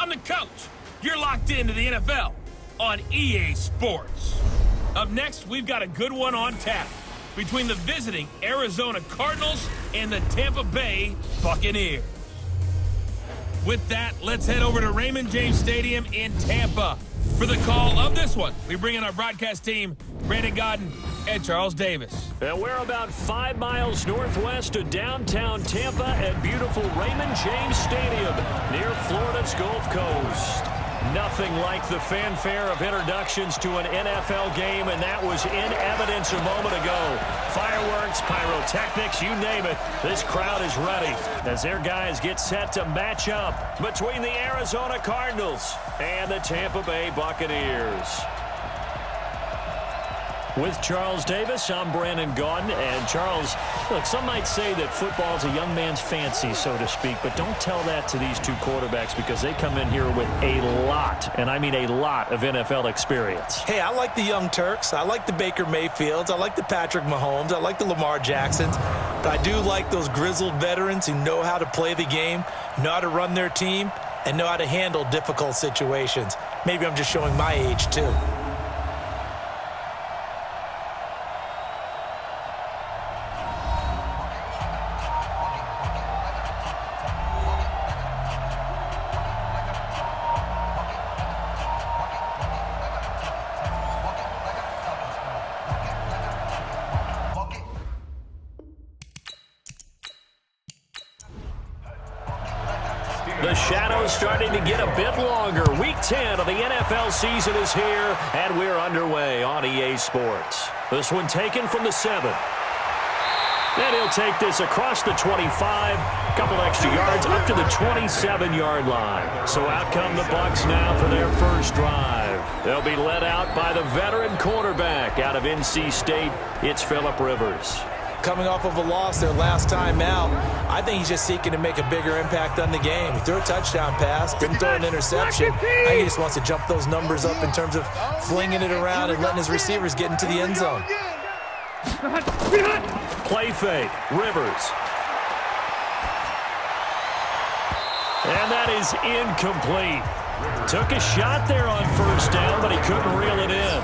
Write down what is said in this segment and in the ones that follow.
I'm the coach. You're locked into the NFL on EA Sports. Up next, we've got a good one on tap between the visiting Arizona Cardinals and the Tampa Bay Buccaneers. With that, let's head over to Raymond James Stadium in Tampa. For the call of this one, we bring in our broadcast team, Brandon Godden and Charles Davis. And we're about 5 miles northwest of downtown Tampa at beautiful Raymond James Stadium near Florida's Gulf Coast. Nothing like the fanfare of introductions to an NFL game, and that was in evidence a moment ago. Fireworks, pyrotechnics, you name it. This crowd is ready as their guys get set to match up between the Arizona Cardinals and the Tampa Bay Buccaneers. With Charles Davis, I'm Brandon Gaudin. And Charles, look, some might say that football is a young man's fancy, so to speak, but don't tell that to these two quarterbacks because they come in here with a lot, and I mean a lot, of NFL experience. Hey, I like the young Turks. I like the Baker Mayfields. I like the Patrick Mahomes. I like the Lamar Jacksons. But I do like those grizzled veterans who know how to play the game, know how to run their team, and know how to handle difficult situations. Maybe I'm just showing my age, too. The shadow's starting to get a bit longer. Week 10 of the NFL season is here, and we're underway on EA Sports. This one taken from the 7. And he'll take this across the 25, couple extra yards up to the 27-yard line. So out come the Bucs now for their first drive. They'll be led out by the veteran quarterback out of NC State. It's Phillip Rivers. Coming off of a loss their last time out, I think he's just seeking to make a bigger impact on the game. He threw a touchdown pass, didn't throw an interception. I think he just wants to jump those numbers up in terms of flinging it around and letting his receivers get into the end zone. Play fake, Rivers. And that is incomplete. Took a shot there on first down, but he couldn't reel it in.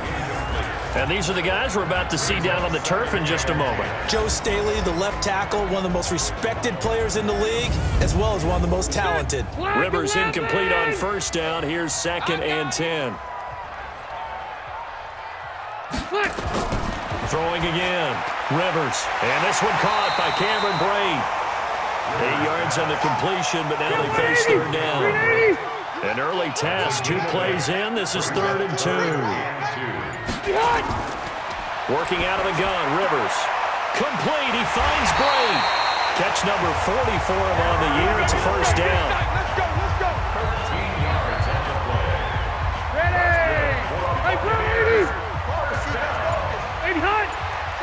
And these are the guys we're about to see down on the turf in just a moment. Joe Staley, the left tackle, one of the most respected players in the league, as well as one of the most talented. Rivers incomplete on first down. Here's 2nd and 10. Throwing again. Rivers. And this one caught by Cameron Brate. 8 yards on the completion, but now they face third down. An early task, 2 plays in. This is 3rd and 2. Working out of the gun, Rivers. Complete, he finds Brate. Catch number 40 for him on the year. It's a first down. Let's go. 13 yards at the play. Ready. Hey, Brady. 80 hot.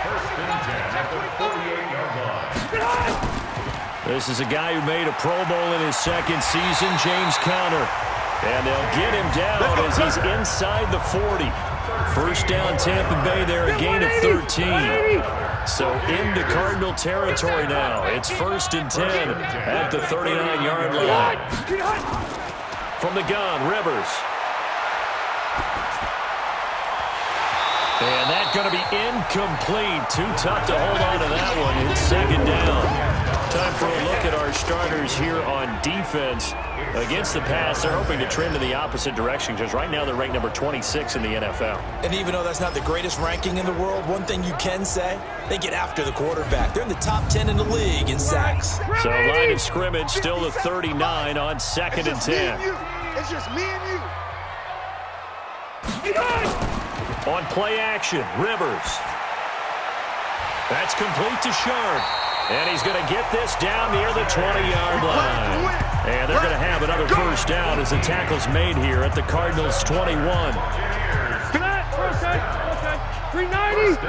First and 10 at the 48-yard line. This is a guy who made a Pro Bowl in his 2nd season, James Conner. And they'll get him down as he's inside the 40. First down, Tampa Bay there, a gain of 13. So into Cardinal territory now. It's 1st and 10 at the 39-yard line. From the gun, Rivers. And that's going to be incomplete. Too tough to hold on to that one. It's 2nd down. Time for a look at our starters here on defense. Against the pass, they're hoping to trend in the opposite direction because right now they're ranked number 26 in the NFL. And even though that's not the greatest ranking in the world, one thing you can say, they get after the quarterback. They're in the top 10 in the league in sacks. So line of scrimmage still the 39 on 2nd and 10. It's just me and you. On play action, Rivers. That's complete to Sharp. And he's going to get this down near the 20-yard line. And they're going to have another first down as the tackle's made here at the Cardinals' 21. Okay. 390.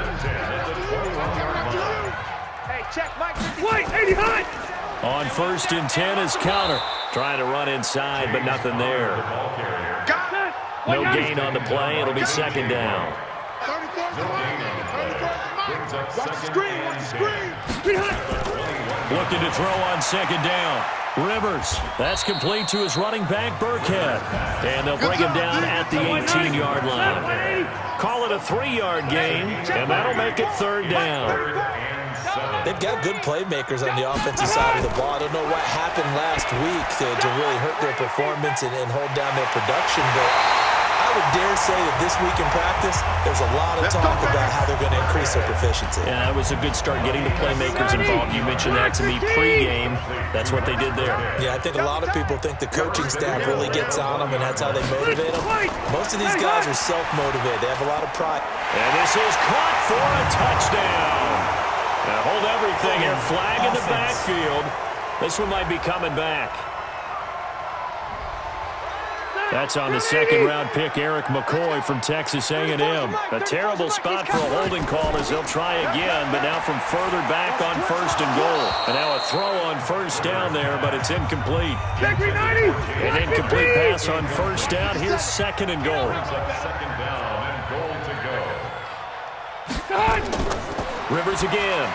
Hey, check Mike. Wait, 80 hot. On 1st and 10 is Conner. Trying to run inside, but nothing there. No gain on the play. It'll be 2nd down. Watch the screen. Looking to throw on second down. Rivers. That's complete to his running back, Burkhead. And they'll bring him down at the 18-yard line. Call it a 3-yard gain, and that'll make it third down. They've got good playmakers on the offensive side of the ball. I don't know what happened last week to really hurt their performance and hold down their production, but I would dare say that this week in practice, there's a lot of talk about how they're going to increase their proficiency. Yeah, that was a good start getting the playmakers involved. You mentioned that to me pregame. That's what they did there. Yeah, I think a lot of people think the coaching staff really gets on them, and that's how they motivate them. Most of these guys are self-motivated. They have a lot of pride. And this is caught for a touchdown. Now hold everything here. Flag in the backfield. This one might be coming back. That's on the second-round pick, Eric McCoy from Texas A&M. A terrible spot for a holding call as they'll try again, but now from further back on first and goal. And now a throw on first down there, but it's incomplete. An incomplete pass on first down. Here's second and goal. Rivers again.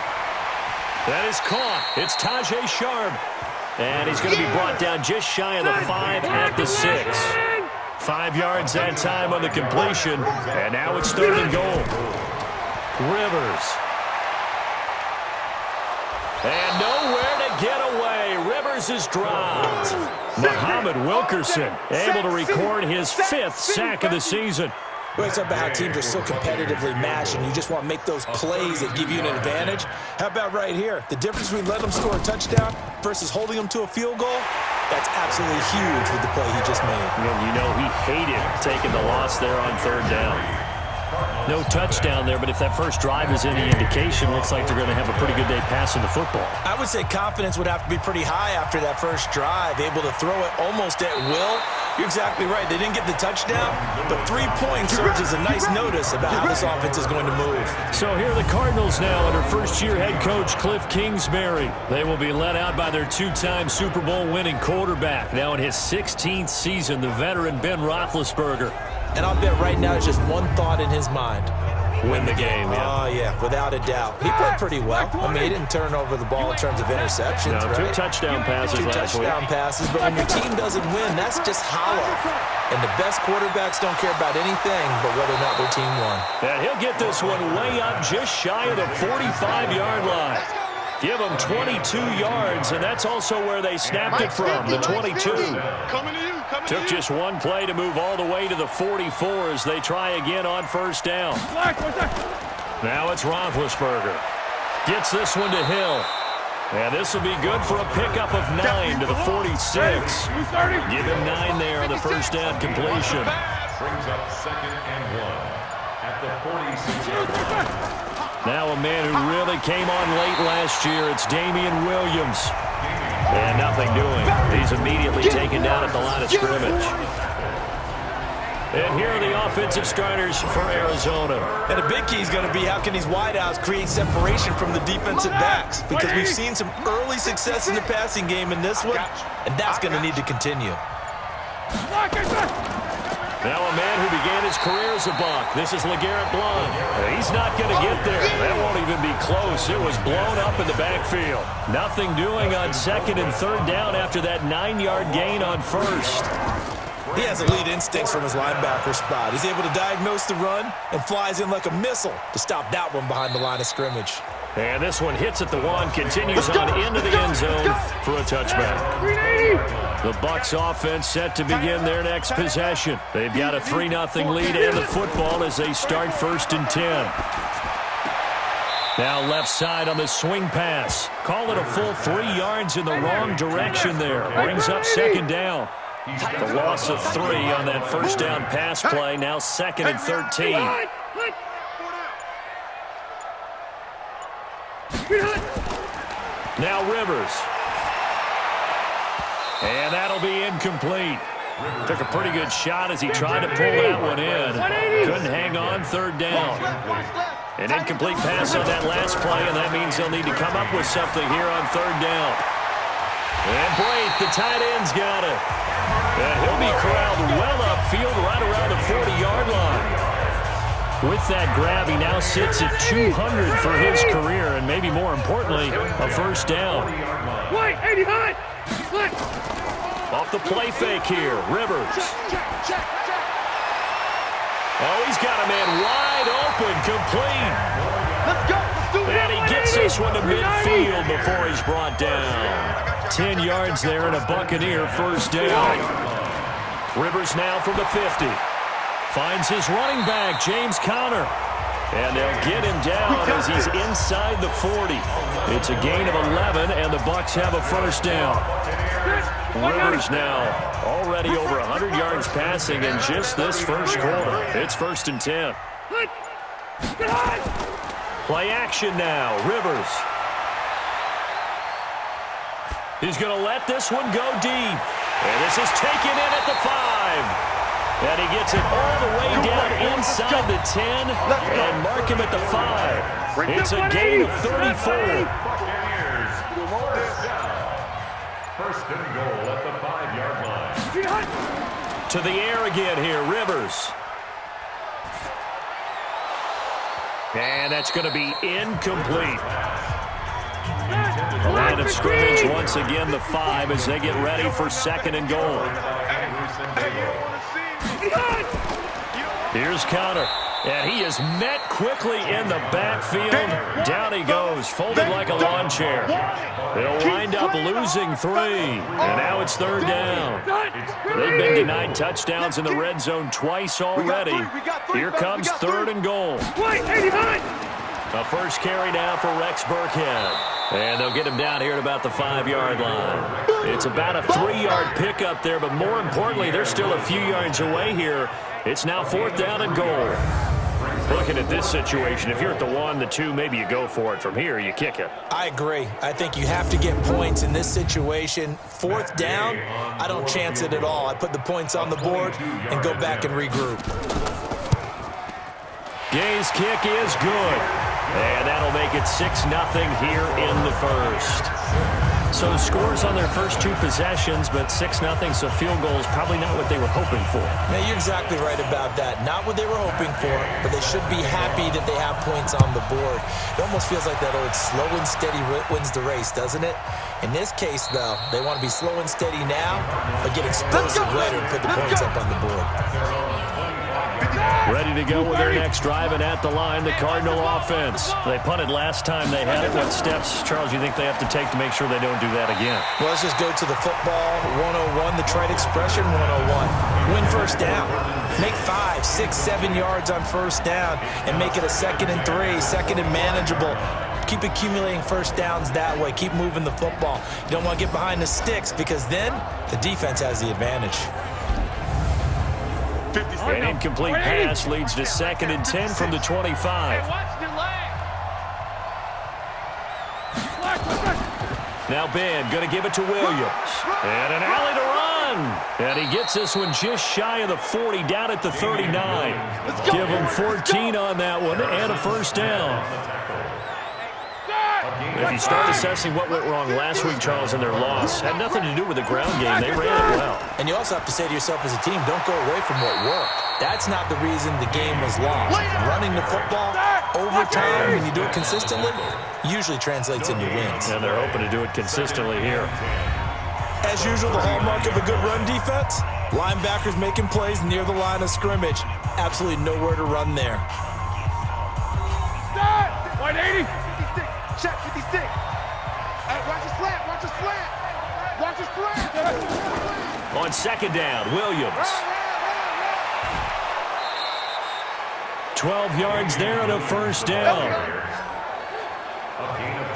That is caught. It's Tajay Sharp. And he's going to be brought down just shy of the 5 at the 6. 5 yards that time on the completion. And now it's third and goal. Rivers. And nowhere to get away. Rivers is dropped. Muhammad Wilkerson able to record his 5th sack of the season. We always talk about how teams are so competitively matched, and you just want to make those plays that give you an advantage. How about right here? The difference between letting them score a touchdown versus holding them to a field goal, that's absolutely huge with the play he just made. And you know he hated taking the loss there on third down. No touchdown there, but if that first drive is any indication, looks like they're going to have a pretty good day passing the football. I would say confidence would have to be pretty high after that first drive, able to throw it almost at will. You're exactly right. They didn't get the touchdown, but 3 points serves as a nice notice about how this offense is going to move. So here are the Cardinals now under first-year head coach Cliff Kingsbury. They will be led out by their 2-time Super Bowl winning quarterback. Now in his 16th season, the veteran Ben Roethlisberger. And I'll bet right now there's just one thought in his mind. Win the game, yeah. Oh, yeah, without a doubt. He played pretty well. I mean, he didn't turn over the ball in terms of interceptions, no, right? 2 touchdown passes last week. 2 touchdown passes, but when your team doesn't win, that's just hollow. And the best quarterbacks don't care about anything but whether or not their team won. And he'll get this one way up just shy of the 45-yard line. Give them 22 yards, and that's also where they snapped it from, the 22. Took just one play to move all the way to the 44 as they try again on first down. Now it's Roethlisberger. Gets this one to Hill. And this will be good for a pickup of 9 to the 46. Give him 9 there on the first down completion. Brings up second and 1 at the 46-yard line. Now a man who really came on late last year, it's Damian Williams. And nothing doing. He's immediately taken down at the line of scrimmage. And here are the offensive starters for Arizona. And a big key is going to be how can these wideouts create separation from the defensive backs? Because we've seen some early success in the passing game in this one, and that's going to need to continue. Now a man who began his career as a Buck. This is LeGarrette Blount. He's not going to get there. That won't even be close. It was blown up in the backfield. Nothing doing on second and third down after that 9-yard gain on first. He has elite instincts from his linebacker spot. He's able to diagnose the run and flies in like a missile to stop that one behind the line of scrimmage. And this one hits at the 1, continues on into the end zone for a touchback. The Bucs offense set to begin their next possession. They've got a 3-0 lead and the football as they start first and 10. Now left side on the swing pass. Call it a full 3 yards in the wrong direction there. Brings up second down. The loss of 3 on that first down pass play. Now second and 13. Now Rivers. And that'll be incomplete. Took a pretty good shot as he tried to pull that one in. Couldn't hang on third down. An incomplete pass on that last play, and that means they'll need to come up with something here on third down. And Blake, the tight end's got it. And he'll be corralled well upfield right around the 40-yard line. With that grab, he now sits at 200 for his career, and maybe more importantly, a first down. Wait, 80 high. Split. Off the play fake here, Rivers. Oh, he's got a man wide open, complete. Let's go. Let's do it. And he gets this one to midfield before he's brought down. 10 yards there and a Buccaneer first down. Rivers now from the 50. Finds his running back, James Conner. And they'll get him down as he's inside the 40. It's a gain of 11, and the Bucs have a first down. Rivers now already over 100 yards passing in just this first quarter. It's 1st and 10. Play action now, Rivers. He's going to let this one go deep. And this is taken in at the 5. And he gets it all the way down inside the 10 and mark him at the 5. It's a gain of 34. First and goal at the 5-yard line. To the air again here, Rivers. And that's going to be incomplete. The line of scrimmage once again the 5 as they get ready for 2nd and goal. Here's Conner, and he is met quickly in the backfield. Down he goes, folded like a lawn chair. They'll wind up losing 3, and now it's 3rd down. They've been denied touchdowns in the red zone twice already. Here comes 3rd and goal. A first carry now for Rex Burkhead. And they'll get him down here at about the 5-yard line. It's about a 3-yard pickup there, but more importantly, they're still a few yards away here. It's now 4th down and goal. Looking at this situation, if you're at the 1, the 2, maybe you go for it. From here, you kick it. I agree. I think you have to get points in this situation. 4th down, I don't chance it at all. I put the points on the board and go back and regroup. Gay's kick is good. And that'll make it 6-0 here in the first. So scores on their first 2 possessions, but 6-0, so field goal is probably not what they were hoping for. Now, you're exactly right about that. Not what they were hoping for, but they should be happy that they have points on the board. It almost feels like that old slow and steady wins the race, doesn't it? In this case, though, they want to be slow and steady now, but get explosive later and put the points up on the board. Ready to go with their next drive, and at the line, the Cardinal offense. They punted last time they had it. What steps, Charles, you think they have to take to make sure they don't do that again? Well, let's just go to the football 101, the trite expression 101. Win first down. Make 5, 6, 7 yards on first down and make it a 2nd and 3, 2nd and manageable. Keep accumulating first downs that way. Keep moving the football. You don't want to get behind the sticks because then the defense has the advantage. An incomplete pass leads to 2nd and 10 from the 25. Now Ben going to give it to Williams. And an alley to run. And he gets this one just shy of the 40, down at the 39. Give him 14 on that one and a first down. If you start assessing what went wrong last week, Charles, in their loss, had nothing to do with the ground game. They ran it well. And you also have to say to yourself as a team, don't go away from what worked. That's not the reason the game was lost. Running the football over time, when you do it consistently, usually translates into wins. And they're hoping to do it consistently here. As usual, the hallmark of a good run defense, linebackers making plays near the line of scrimmage. Absolutely nowhere to run there. White 80. Check 56. Watch the slant. Watch the slant. Watch the slant. On 2nd down, Williams. 12 yards there and a first down. A gain of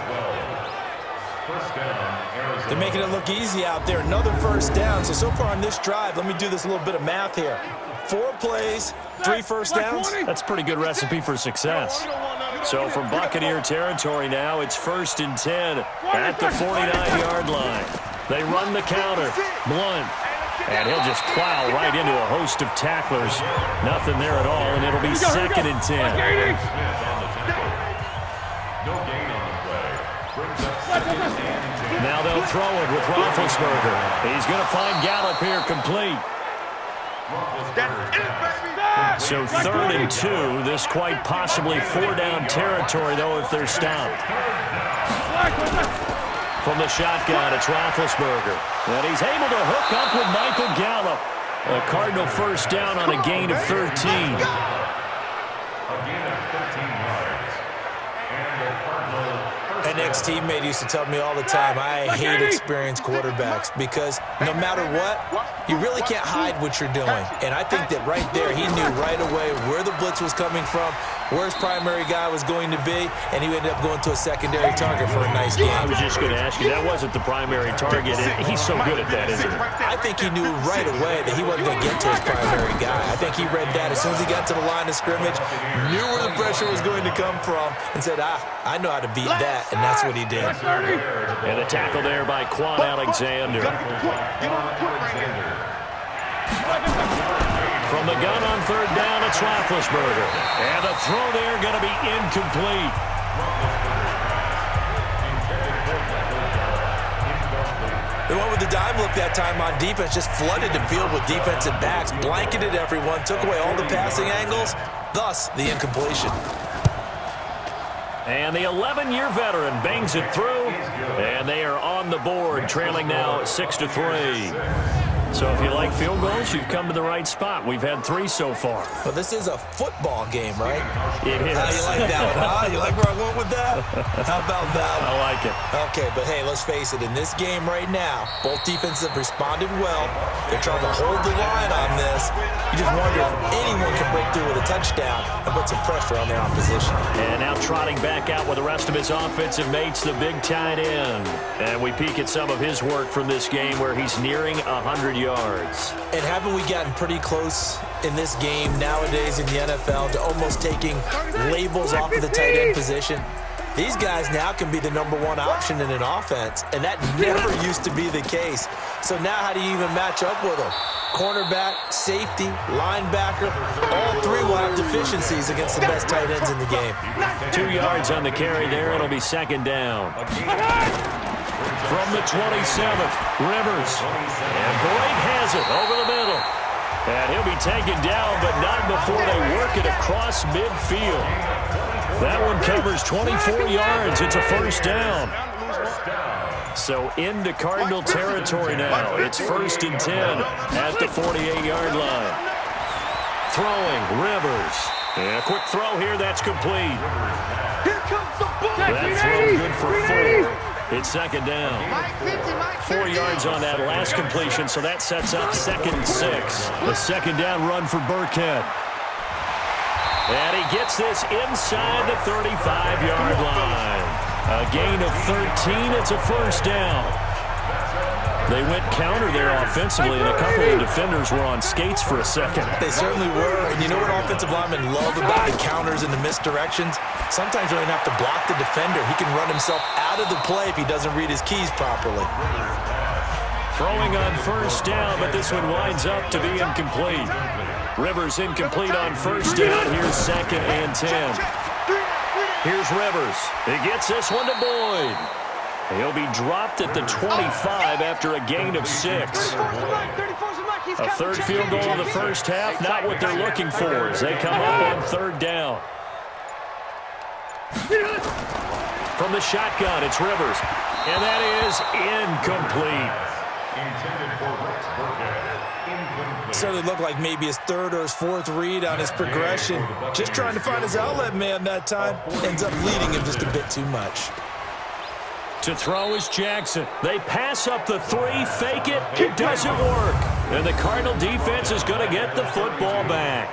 12. First down, Arizona. They're making it look easy out there. Another first down. So far on this drive, let me do this little bit of math here. 4 plays, 3 first downs. That's a pretty good recipe for success. So from Buccaneer territory now, it's 1st and 10 at the 49-yard line. They run the counter. Blunt. And he'll just plow right into a host of tacklers. Nothing there at all, and it'll be 2nd and 10. No gain on the play. Brings up 2nd and 10. Now they'll throw it with Roethlisberger. He's going to find Gallup here complete. Roethlisberger So 3rd and 2. This quite possibly 4-down territory, though, if they're stopped. From the shotgun, it's Roethlisberger. And he's able to hook up with Michael Gallup. A Cardinal first down on a gain of 13. A gain of 13 yards. And the Cardinal An ex-teammate used to tell me all the time, I hate experienced quarterbacks because no matter what, you really can't hide what you're doing. And I think that right there, he knew right away where the blitz was coming from, where his primary guy was going to be, and he ended up going to a secondary target for a nice game. I was just going to ask you, that wasn't the primary target. He's so good at that, isn't he? I think he knew right away that he wasn't going to get to his primary guy. I think he read that as soon as he got to the line of scrimmage, knew where the pressure was going to come from, and said, I know how to beat that, and that's what he did. And the tackle there by Quan Alexander. From the gun on 3rd down, it's Roethlisberger. And the throw there going to be incomplete. The one with the dime look that time on defense just flooded the field with defensive backs, blanketed everyone, took away all the passing angles, thus the incompletion. And the 11-year veteran bangs it through, and they are on the board, trailing now 6-3. So if you like field goals, you've come to the right spot. We've had 3 so far. Well, this is a football game, right? It is. How you like that one, huh? You like where I went with that? How about that one? I like it. Okay, but hey, let's face it. In this game right now, both defenses have responded well. They're trying to hold the line on this. You just wonder if anyone can break through with a touchdown and put some pressure on their opposition. And now trotting back out with the rest of his offensive mates, the big tight end. And we peek at some of his work from this game where he's nearing 100 yards. And haven't we gotten pretty close in this game nowadays in the NFL to almost taking labels off of the tight end position? These guys now can be the #1 option in an offense, and that never used to be the case. So now how do you even match up with them? Cornerback, safety, linebacker, all 3 will have deficiencies against the best tight ends in the game. 2 yards on the carry there. It'll be 2nd down. From the 27th, Rivers. And Blake has it over the middle. And he'll be taken down, but not before they work it across midfield. That one covers 24 yards. It's a first down. So into Cardinal territory now. It's 1st and 10 at the 48-yard line. Throwing, Rivers. And a quick throw here, that's complete. That throw good for 4. It's 2nd down. 4 yards on that last completion, so that sets up 2nd and 6. The 2nd down run for Burkhead. And he gets this inside the 35-yard line. A gain of 13. It's a first down. They went counter there offensively, and a couple of defenders were on skates for a second. They certainly were, and you know what offensive linemen love about the counters and the misdirections? Sometimes you don't even have to block the defender. He can run himself out of the play if he doesn't read his keys properly. Throwing on first down, but this one winds up to be incomplete. Rivers incomplete on first down. Here's 2nd and 10. Here's Rivers. He gets this one to Boyd. He'll be dropped at the 25 after a gain of 6. A 3rd field goal in the first half, not what they're looking for as they come up on 3rd down. From the shotgun, it's Rivers. And that is incomplete. Certainly looked like maybe his 3rd or his 4th read on his progression. Just trying to find his outlet man that time. Ends up leading him just a bit too much. To throw is Jackson. They pass up the 3, fake it. It doesn't work. And the Cardinal defense is going to get the football back.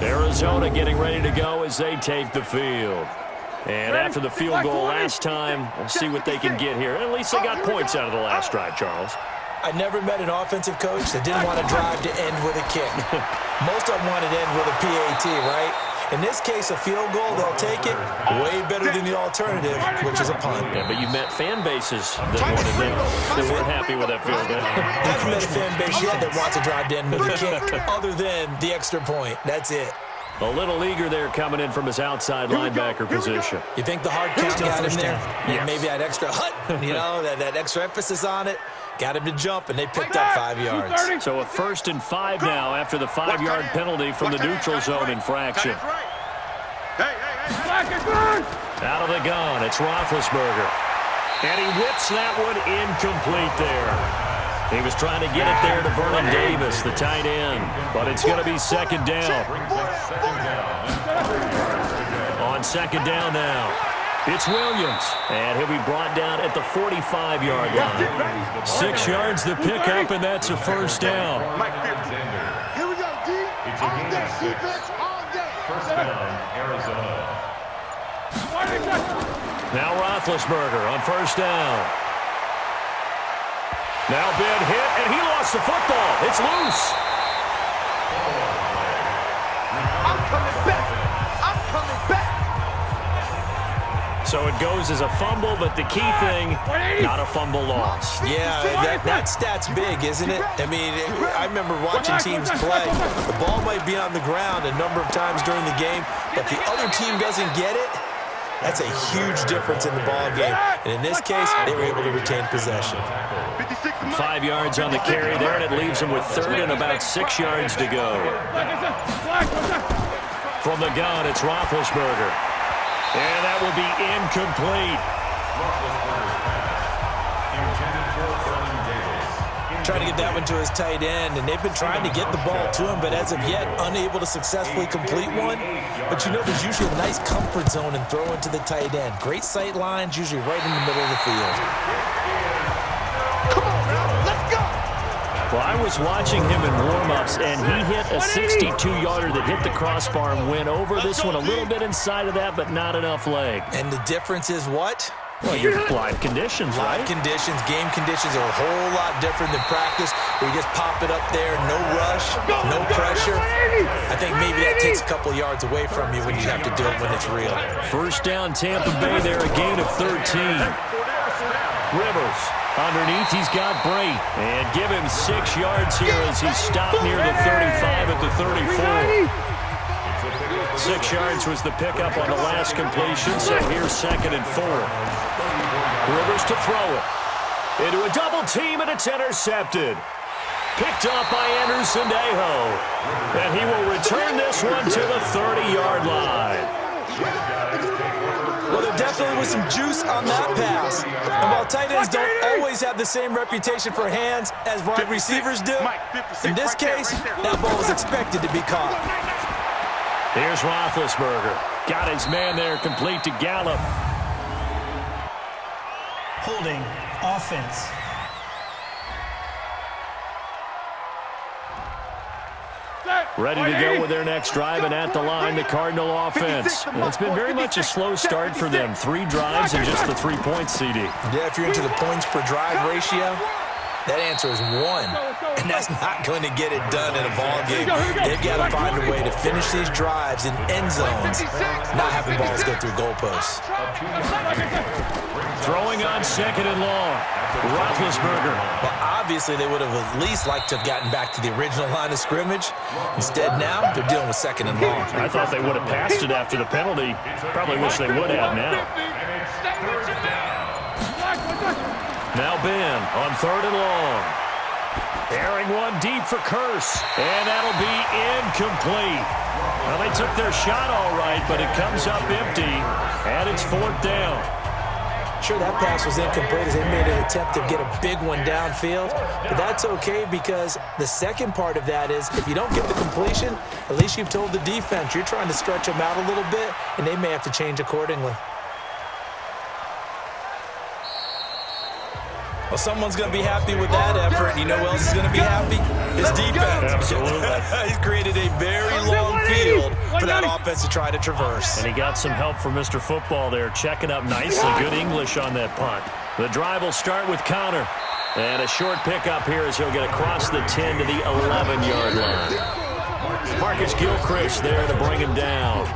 Arizona getting ready to go as they take the field. And after the field goal last time, we'll see what they can get here. At least they got points out of the last drive, Charles. I never met an offensive coach that didn't want to drive to end with a kick. Most of them wanted to end with a PAT, right? In this case, a field goal, they'll take it. Way better than the alternative, which is a punt. Yeah, but you've met fan bases that wanted that. They weren't happy with that field goal. I haven't met a fan base yet that wants to drive to end with a kick other than the extra point. That's it. A little eager there coming in from his outside linebacker position. You think the hard count got him there? Yes. Maybe that extra that extra emphasis on it. Got him to jump, and they picked up 5 yards. So a 1st and 5 now after the 5-yard penalty from the neutral zone infraction. Out of the gun, it's Roethlisberger. And he whips that one incomplete there. He was trying to get it there to Vernon Davis, the tight end. But it's going to be 2nd down. On 2nd down now, it's Williams. And he'll be brought down at the 45-yard line. 6 yards the pickup, and that's a 1st down. Here we go, D. All day, defense, all day. 1st down, Arizona. Now Roethlisberger on 1st down. Now Ben hit, and he lost the football. It's loose. I'm coming back. I'm coming back. So it goes as a fumble, but the key thing, not a fumble loss. Yeah, that stat's big, isn't it? I mean, I remember watching teams play. The ball might be on the ground a number of times during the game, but the other team doesn't get it. That's a huge difference in the ball game. And in this case, they were able to retain possession. 5 yards on the carry there, and it leaves them with 3rd and about 6 yards to go. From the gun, it's Roethlisberger. And that will be incomplete. Trying to get that one to his tight end, and they've been trying to get the ball to him, but as of yet, unable to successfully complete one. But you know, there's usually a nice comfort zone in throwing to the tight end. Great sight lines, usually right in the middle of the field. Come on, now, let's go. Well, I was watching him in warm-ups, and he hit a 62-yarder that hit the crossbar and went over. This one a little bit inside of that, but not enough leg. And the difference is what? Well, your live conditions, right? Live conditions, game conditions are a whole lot different than practice, where you just pop it up there, no rush, no pressure. I think maybe that takes a couple yards away from you when you have to do it when it's real. 1st down, Tampa Bay there, a gain of 13. Rivers underneath, he's got Bray. And give him 6 yards here as he's stopped near the 35 at the 34. 6 yards was the pickup on the last completion, so here's 2nd and 4. Rivers to throw it. Into a double team, and it's intercepted. Picked up by Anderson-Dejo. And he will return this one to the 30-yard line. Well, there definitely was some juice on that pass. And while tight ends don't always have the same reputation for hands as wide receivers do, in this case, that ball was expected to be caught. Here's Roethlisberger. Got his man there, complete to Gallup. Holding offense. Ready to go with their next drive, and at the line, the Cardinal offense. Well, it's been very much a slow start for them. 3 drives and just the 3 points, CD. Yeah, if you're into the points per drive ratio, that answer is 1. And that's not going to get it done in a ball game. They've got to find a way to finish these drives in end zones, not having balls go through goalposts. Throwing on 2nd and long. Roethlisberger. Well, obviously, they would have at least liked to have gotten back to the original line of scrimmage. Instead, now, they're dealing with 2nd and long. I thought they would have passed it after the penalty. Probably wish they would have now. Now Ben on 3rd and long. Airing one deep for Curse. And that'll be incomplete. Well, they took their shot all right, but it comes up empty. And it's 4th down. Sure, that pass was incomplete as they made an attempt to get a big one downfield. But that's okay, because the second part of that is if you don't get the completion, at least you've told the defense you're trying to stretch them out a little bit, and they may have to change accordingly. Well, someone's going to be happy with that effort. You know who else is going to be happy? His defense. Absolutely. He's created a very long field for that offense to try to traverse. And he got some help from Mr. Football there, checking up nicely. Good English on that punt. The drive will start with Connor. And a short pickup here as he'll get across the 10 to the 11-yard line. Marcus Gilchrist there to bring him down.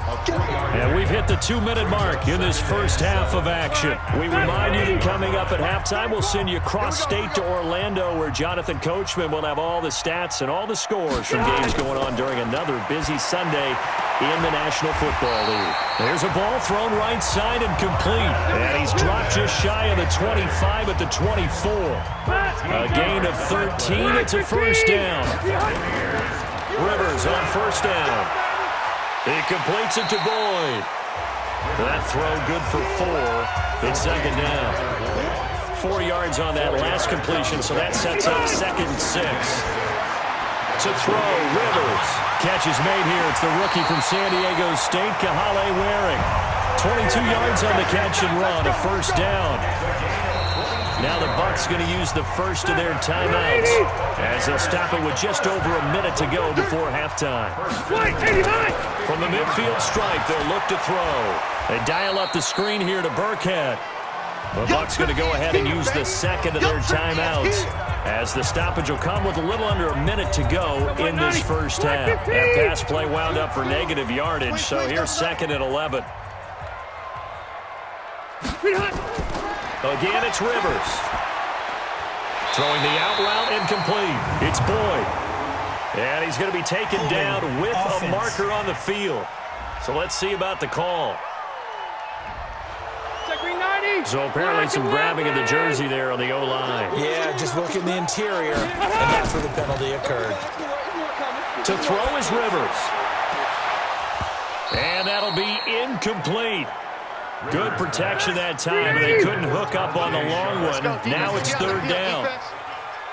And we've hit the 2-minute mark in this first half of action. We remind you that coming up at halftime, we'll send you cross-state to Orlando, where Jonathan Coachman will have all the stats and all the scores from games going on during another busy Sunday in the National Football League. There's a ball thrown right side and complete. And he's dropped just shy of the 25 at the 24. A gain of 13. It's a first down. Rivers on first down. He completes it to Boyd. That throw good for 4. It's second down. 4 yards on that last completion, so that sets up 2nd and 6. To throw, Rivers. Catch is made here. It's the rookie from San Diego State, Kahale Waring. 22 yards on the catch and run, a first down. Now the Bucs going to use the first of their timeouts as they'll stop it with just over a minute to go before halftime. From the midfield stripe, they'll look to throw. They dial up the screen here to Burkhead. The Bucs going to go ahead and use the second of their timeouts as the stoppage will come with a little under a minute to go in this first half. That pass play wound up for negative yardage, so here's 2nd and 11. Again, it's Rivers. Throwing the out route incomplete. It's Boyd. And he's going to be taken down with a marker on the field. So let's see about the call. So apparently some grabbing of the jersey there on the O-line. Yeah, just look in the interior, and that's where the penalty occurred. To throw is Rivers. And that'll be incomplete. Good protection that time, and they couldn't hook up on the long one. Now it's 3rd down.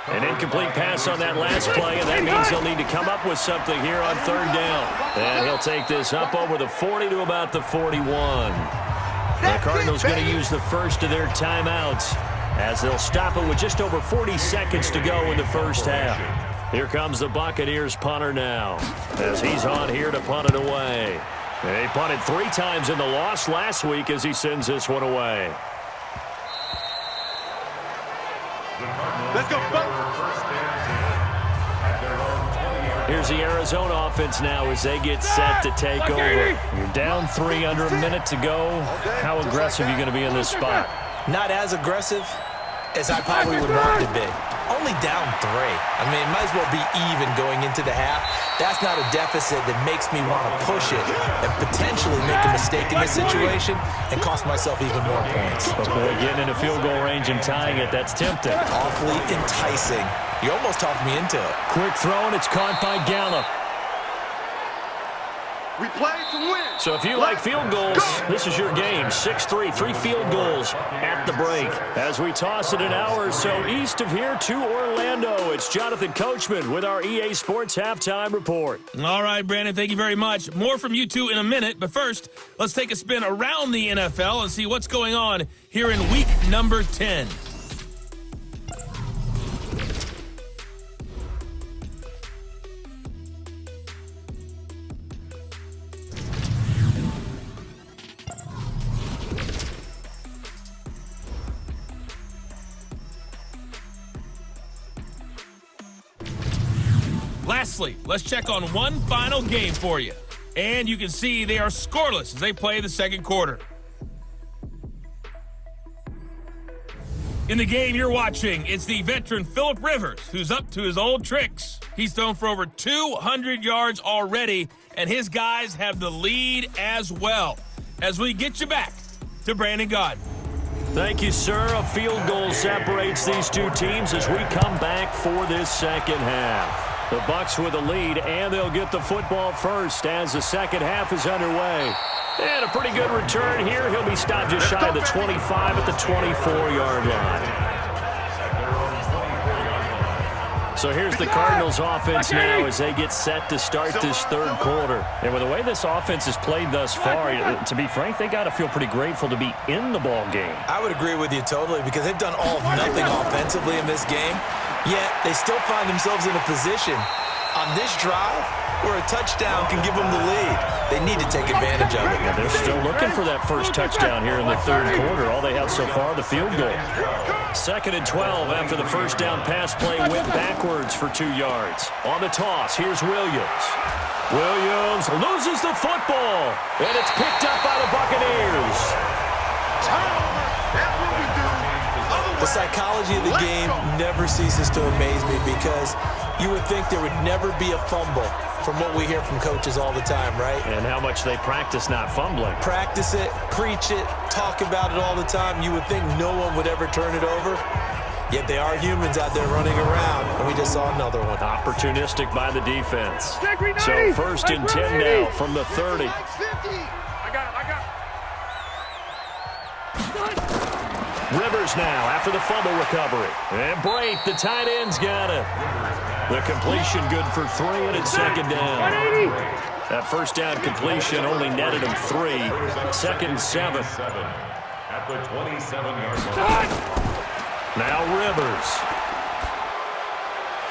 An incomplete pass on that last play, and that means they'll need to come up with something here on 3rd down. And he'll take this up over the 40 to about the 41. The Cardinals going to use the first of their timeouts as they'll stop it with just over 40 seconds to go in the first half. Here comes the Buccaneers punter now as he's on here to punt it away. They punted 3 times in the loss last week as he sends this one away. Let's go, Here's the Arizona offense now as they get set to take over. You're down 3, under a minute to go. How aggressive are you going to be in this spot? Not as aggressive as I probably would want to be. Only down 3. I mean, it might as well be even going into the half. That's not a deficit that makes me want to push it and potentially make a mistake in this situation and cost myself even more points. But boy, getting in a field goal range and tying it, that's tempting. Awfully enticing. You almost talked me into it. Quick throw, and it's caught by Gallup. We play to win. So if you like field goals, this is your game. 6-3, 3 field goals at the break. As we toss it an hour or so east of here to Orlando, it's Jonathan Coachman with our EA Sports Halftime Report. All right, Brandon, thank you very much. More from you two in a minute, but first, let's take a spin around the NFL and see what's going on here in week number 10. Lastly, let's check on one final game for you. And you can see they are scoreless as they play the second quarter. In the game you're watching, it's the veteran Phillip Rivers, who's up to his old tricks. He's thrown for over 200 yards already, and his guys have the lead as well. As we get you back to Brandon Gaudin. Thank you, sir. A field goal separates these two teams as we come back for this second half. The Bucs with a lead, and they'll get the football first as the second half is underway. And a pretty good return here. He'll be stopped just shy of the 25 at the 24-yard line. So here's the Cardinals offense now as they get set to start this third quarter. And with the way this offense has played thus far, to be frank, they got to feel pretty grateful to be in the ball game. I would agree with you totally because they've done all of nothing offensively in this game, yet they still find themselves in a position on this drive where a touchdown can give them the lead. They need to take advantage of it. Yeah, they're still looking for that first touchdown here in the third quarter. All they have so far, the field goal. 2nd and 12 after the first down pass play went backwards for 2 yards. On the toss, here's Williams. Williams loses the football, and it's picked up by the Buccaneers. The psychology of the game never ceases to amaze me because you would think there would never be a fumble from what we hear from coaches all the time, right? And how much they practice not fumbling. Practice it, preach it, talk about it all the time. You would think no one would ever turn it over. Yet they are humans out there running around, and we just saw another one. Opportunistic by the defense. So first and 10 now from the 30. I got him. Rivers now after the fumble recovery. And Brate, the tight end's got it. The completion good for 3, and it's second down. That first down completion only netted him 3. Second and 7. At the 27-yard line. Now Rivers.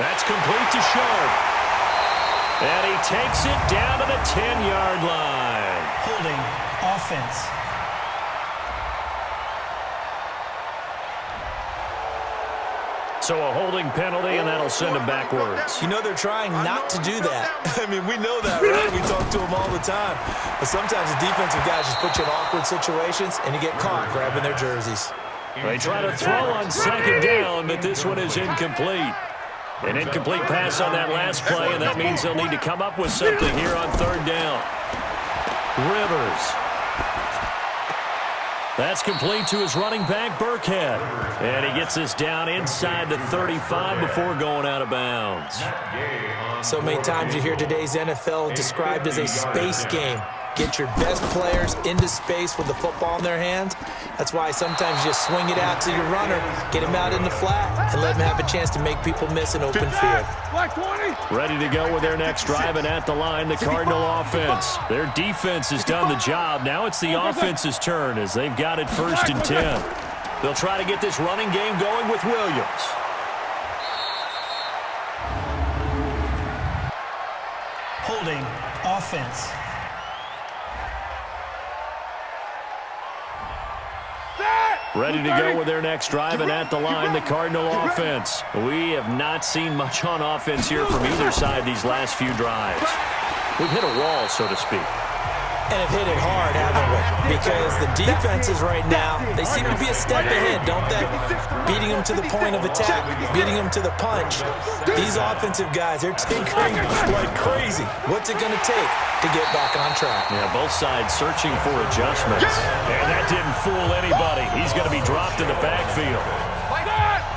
That's complete to Sharp. And he takes it down to the 10-yard line. Holding offense. So a holding penalty, and that'll send him backwards. You know they're trying not to do that. I mean, we know that, right? We talk to them all the time. But sometimes the defensive guys just put you in awkward situations, and you get caught grabbing their jerseys. They try to throw on second down, but this one is incomplete. An incomplete pass on that last play, and that means they'll need to come up with something here on third down. Rivers. That's complete to his running back, Burkhead. And he gets this down inside the 35 before going out of bounds. So many times you hear today's NFL described as a space game. Get your best players into space with the football in their hands. That's why sometimes you just swing it out to your runner, get him out in the flat, and let him have a chance to make people miss an open field. Ready to go with their next drive, and at the line, the Cardinal offense. Their defense has done the job. Now it's the offense's turn as they've got it first and 10. They'll try to get this running game going with Williams. Holding offense. Ready to go with their next drive, and at the line, the Cardinal offense. We have not seen much on offense here from either side these last few drives. We've hit a wall, so to speak. And have hit it hard, haven't we? Because the defenses right now, they seem to be a step ahead, don't they? Beating them to the point of attack, beating them to the punch. These offensive guys, they're tinkering like crazy. What's it going to take to get back on track? Yeah, both sides searching for adjustments. And that didn't fool anybody. He's going to be dropped in the backfield.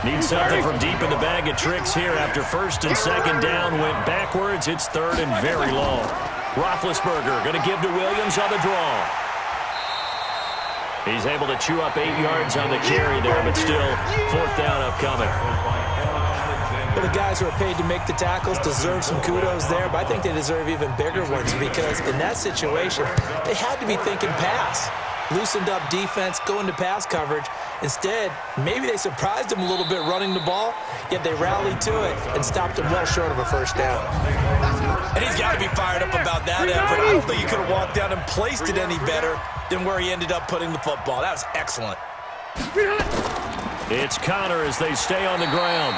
Needs something from deep in the bag of tricks here after first and second down went backwards. It's third and very long. Roethlisberger going to give to Williams on the draw. He's able to chew up 8 yards on the carry there, but still fourth down upcoming. Well, the guys who are paid to make the tackles deserve some kudos there, but I think they deserve even bigger ones because in that situation, they had to be thinking pass. Loosened up defense, going to pass coverage. Instead, maybe they surprised him a little bit running the ball, yet they rallied to it and stopped him well short of a first down. And he's got to be fired up about that effort. I don't think he could have walked down and placed it any better than where he ended up putting the football. That was excellent. It's Connor as they stay on the ground.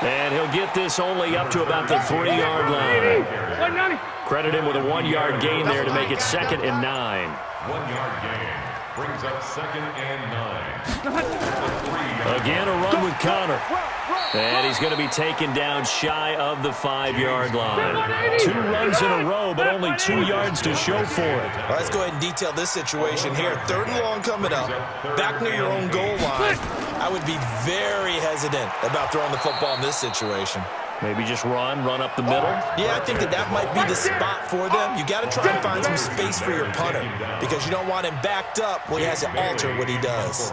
And he'll get this only up to about the 3-yard line. Credit him with a 1-yard gain there to make it second and 9. 1-yard gain brings up second and 9. Again, a run with Connor. And he's going to be taken down shy of the 5-yard line. 2 runs in a row, but only 2 yards to show for it. Well, let's go ahead and detail this situation here. Third and long coming up, back near your own goal line. I would be very hesitant about throwing the football in this situation. Maybe just run up the middle. Yeah, I think that might be the spot for them. You got to try and find some space for your punter because you don't want him backed up where he has to alter what he does.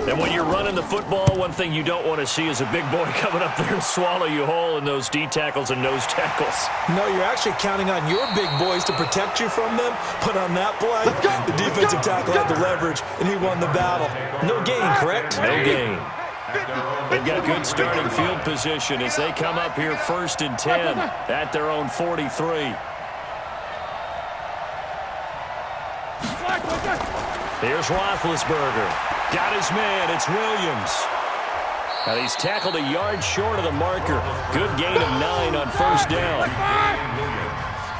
And when you're running the football, one thing you don't want to see is a big boy coming up there and swallow you whole in those D tackles and nose tackles. No, you're actually counting on your big boys to protect you from them. But on that play, the defensive tackle had the leverage, and he won the battle. No gain, correct? No gain. They've got good starting field position as they come up here first and 10 at their own 43. Here's Roethlisberger. Got his man. It's Williams. And he's tackled a yard short of the marker. Good gain of 9 on first down.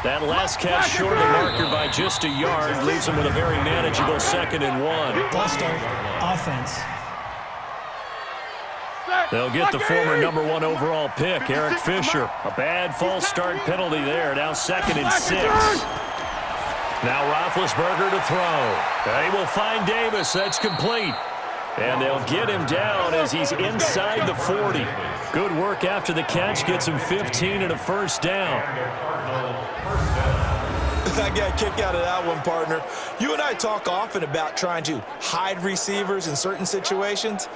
That last catch short of the marker by just a yard leaves him with a very manageable second and 1. Ball start offense. They'll get the former #1 overall pick, Eric Fisher. A bad false start penalty there. Now 2nd and 6. Now Roethlisberger to throw. They will find Davis. That's complete. And they'll get him down as he's inside the 40. Good work after the catch. Gets him 15 and a first down. I got a kick out of that one, partner. You and I talk often about trying to hide receivers in certain situations,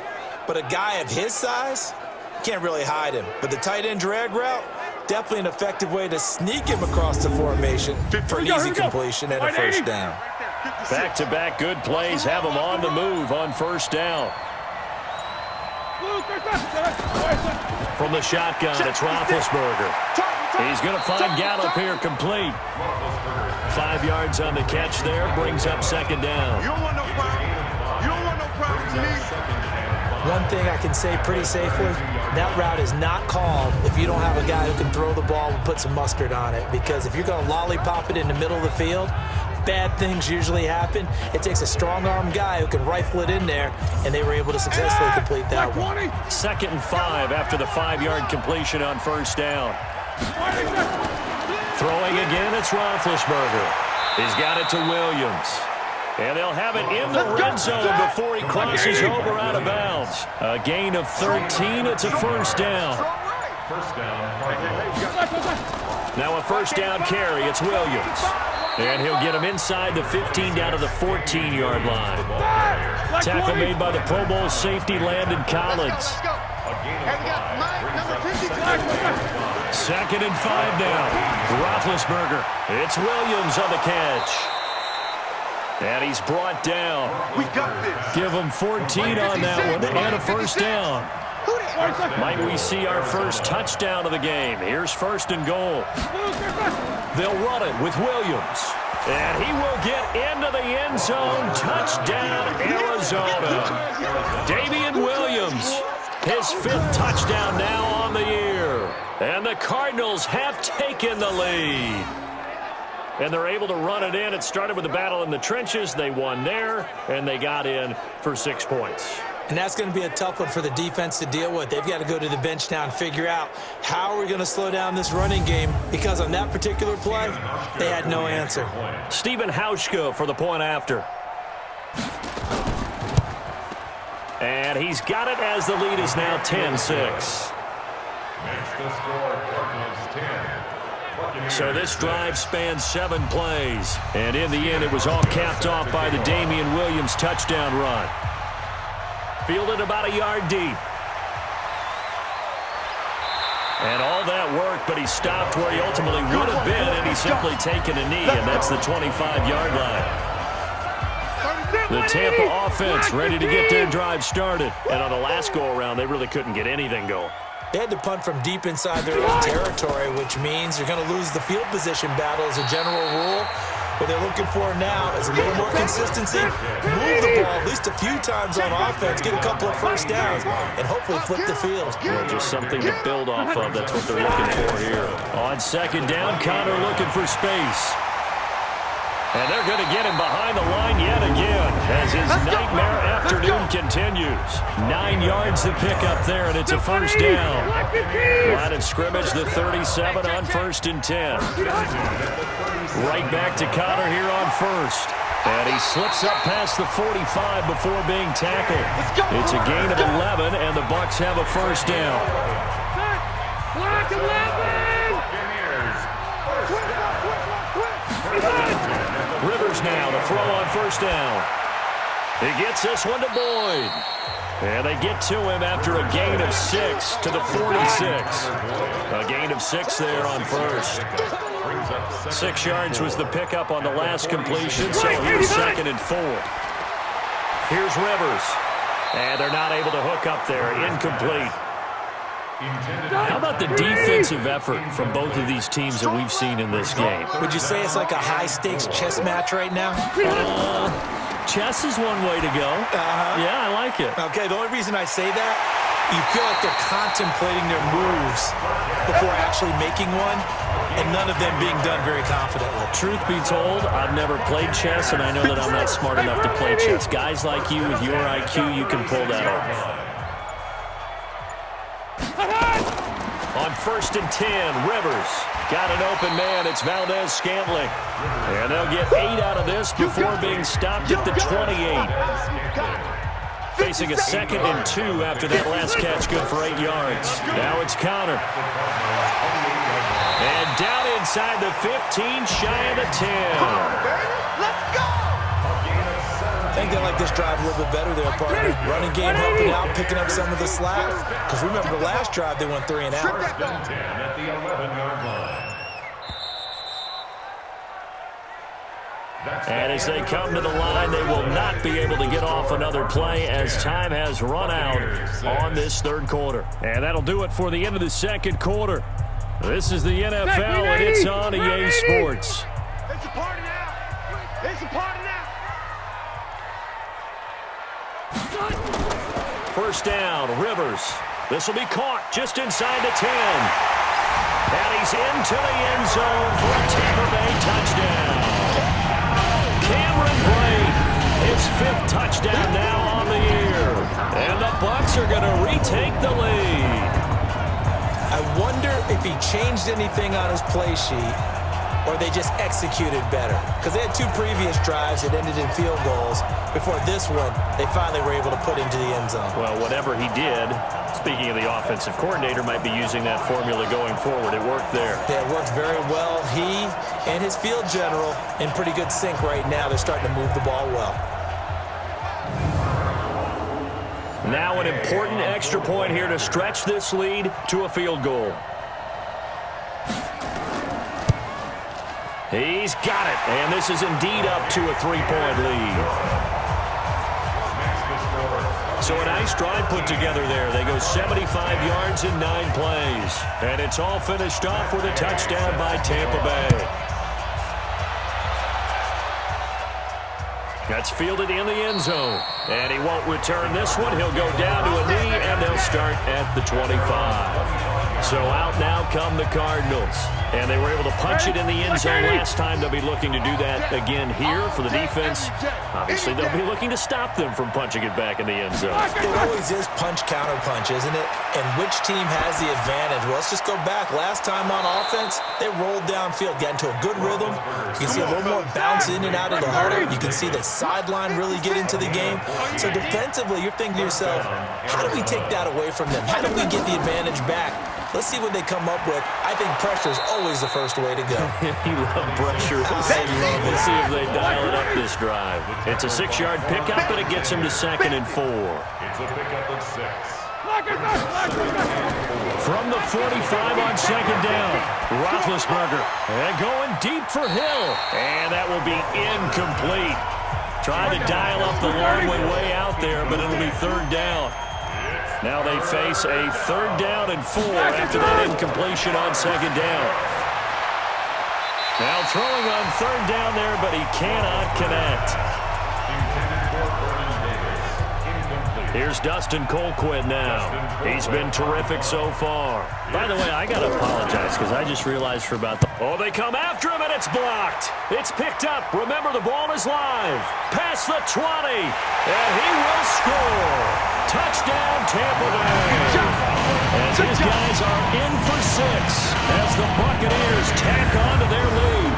but a guy of his size, you can't really hide him. But the tight end drag route, definitely an effective way to sneak him across the formation for an easy completion and a first down. Back-to-back good plays have him on the move on first down. From the shotgun, it's Roethlisberger. He's going to find Gallup here complete. 5 yards on the catch there, brings up 2nd down. You don't want no problem. You don't want no problems, me. One thing I can say pretty safely, that route is not called if you don't have a guy who can throw the ball and put some mustard on it. Because if you're going to lollipop it in the middle of the field, bad things usually happen. It takes a strong-arm guy who can rifle it in there, and they were able to successfully complete that one. 2nd and 5 after the 5-yard completion on first down. Throwing again, it's Roethlisberger. He's got it to Williams. And they'll have it in the red zone before he crosses over out of bounds. A gain of 13. It's a first down. First down. Now a first down carry. It's Williams. And he'll get him inside the 15 down to the 14-yard line. Tackle made by the Pro Bowl safety Landon Collins. 2nd and 5 now. Roethlisberger. It's Williams on the catch. And he's brought down. We got this. Give him 14 on that one and a first down. Might we see our first touchdown of the game? Here's 1st and goal. They'll run it with Williams. And he will get into the end zone. Touchdown, Arizona. Damian Williams. His 5th touchdown now on the year. And the Cardinals have taken the lead. And they're able to run it in. It started with a battle in the trenches. They won there, and they got in for 6 points. And that's going to be a tough one for the defense to deal with. They've got to go to the bench now and figure out how are we going to slow down this running game, because on that particular play, they had no answer. Stephen Hauschka for the point after. And he's got it as the lead is now 10-6. Makes the score Cardinals 10. So this drive spans 7 plays. And in the end, it was all capped off by the Damian Williams touchdown run. Fielded about a yard deep. And all that work, but he stopped where he ultimately would have been, and he's simply taken a knee, and that's the 25-yard line. The Tampa offense ready to get their drive started. And on the last go-around, they really couldn't get anything going. They had to punt from deep inside their own territory, which means you're going to lose the field position battle as a general rule. What they're looking for now is a little more consistency, move the ball at least a few times on offense, get a couple of first downs, and hopefully flip the field. Well, just something to build off of. That's what they're looking for here. On 2nd down, Connor looking for space. And they're going to get him behind the line yet again as his nightmare afternoon continues. 9 yards to pick up there, and it's a first down. Line of scrimmage, the 37 on 1st and 10. Right back to Connor here on 1st. And he slips up past the 45 before being tackled. It's a gain of 11, and the Bucs have a first down. Block 11! Rivers now to throw on first down. He gets this one to Boyd. And they get to him after a gain of 6 to the 46. A gain of 6 there on first. 6 yards was the pickup on the last completion, so here's 2nd and 4. Here's Rivers. And they're not able to hook up there. Incomplete. How about the defensive effort from both of these teams that we've seen in this game? Would you say it's like a high-stakes chess match right now? Chess is one way to go. Yeah, I like it. Okay, the only reason I say that, you feel like they're contemplating their moves before actually making one, and none of them being done very confidently. Truth be told, I've never played chess, and I know that I'm not smart enough to play chess. Guys like you with your IQ, you can pull that off. 1st and 10. Rivers got an open man. It's Valdez-Scantling. And they'll get 8 out of this before being stopped at the 28. Facing a 2nd and 2 after that last catch, good for 8 yards. Now it's Connor. And down inside the 15, shy of the 10. Let's go! I think they like this drive a little bit better there, partner. Running game helping out, picking up some of the slack. Because remember, the last drive they went 3 and out. 10 at the 11-yard line. And as they come to the line, they will not be able to get off another play as time has run out on this 3rd quarter. And that'll do it for the end of the 2nd quarter. This is the NFL, and it's on EA Sports. It's a party now. It's a party now. 1st down, Rivers. This will be caught just inside the 10. And he's into the end zone for a Tampa Bay touchdown. Cameron Brate, his 5th touchdown now on the year. And the Bucs are going to retake the lead. I wonder if he changed anything on his play sheet or they just executed better. Because they had 2 previous drives that ended in field goals. Before this one, they finally were able to put into the end zone. Well, whatever he did, speaking of the offensive coordinator, might be using that formula going forward. It worked there. Yeah, it worked very well. He and his field general in pretty good sync right now. They're starting to move the ball well. Now an important extra point here to stretch this lead to a field goal. He's got it, and this is indeed up to a 3-point lead. So a nice drive put together there. They go 75 yards in 9 plays. And it's all finished off with a touchdown by Tampa Bay. That's fielded in the end zone. And he won't return this one. He'll go down to a knee, and they'll start at the 25. So out now come the Cardinals. And they were able to punch it in the end zone last time. They'll be looking to do that again here for the defense. Obviously, they'll be looking to stop them from punching it back in the end zone. It always is punch-counter-punch, isn't it? And which team has the advantage? Well, let's just go back. Last time on offense, they rolled downfield, got into a good rhythm. You can see a little more bounce in and out of the huddle. You can see the sideline really get into the game. So defensively, you're thinking to yourself, how do we take that away from them? How do we get the advantage back? Let's see what they come up with. I think pressure is always the first way to go. You love pressure. Let's see if they dial it up this drive. It's a 6-yard pickup, but it gets him to 2nd and 4. It's a pickup of 6. From the 45 on 2nd down, Roethlisberger. And going deep for Hill. And that will be incomplete. Trying to dial up the long way out there, but it'll be 3rd down. Now they face a 3rd down and 4 after that incompletion on 2nd down. Now throwing on 3rd down there, but he cannot connect. Here's Dustin Colquitt now. He's been terrific so far. By the way, I got to apologize because I just realized for about the... Oh, they come after him, and it's blocked. It's picked up. Remember, the ball is live. Past the 20, and he will score. Touchdown, Tampa Bay. As his guys are in for 6 as the Buccaneers tack on to their lead.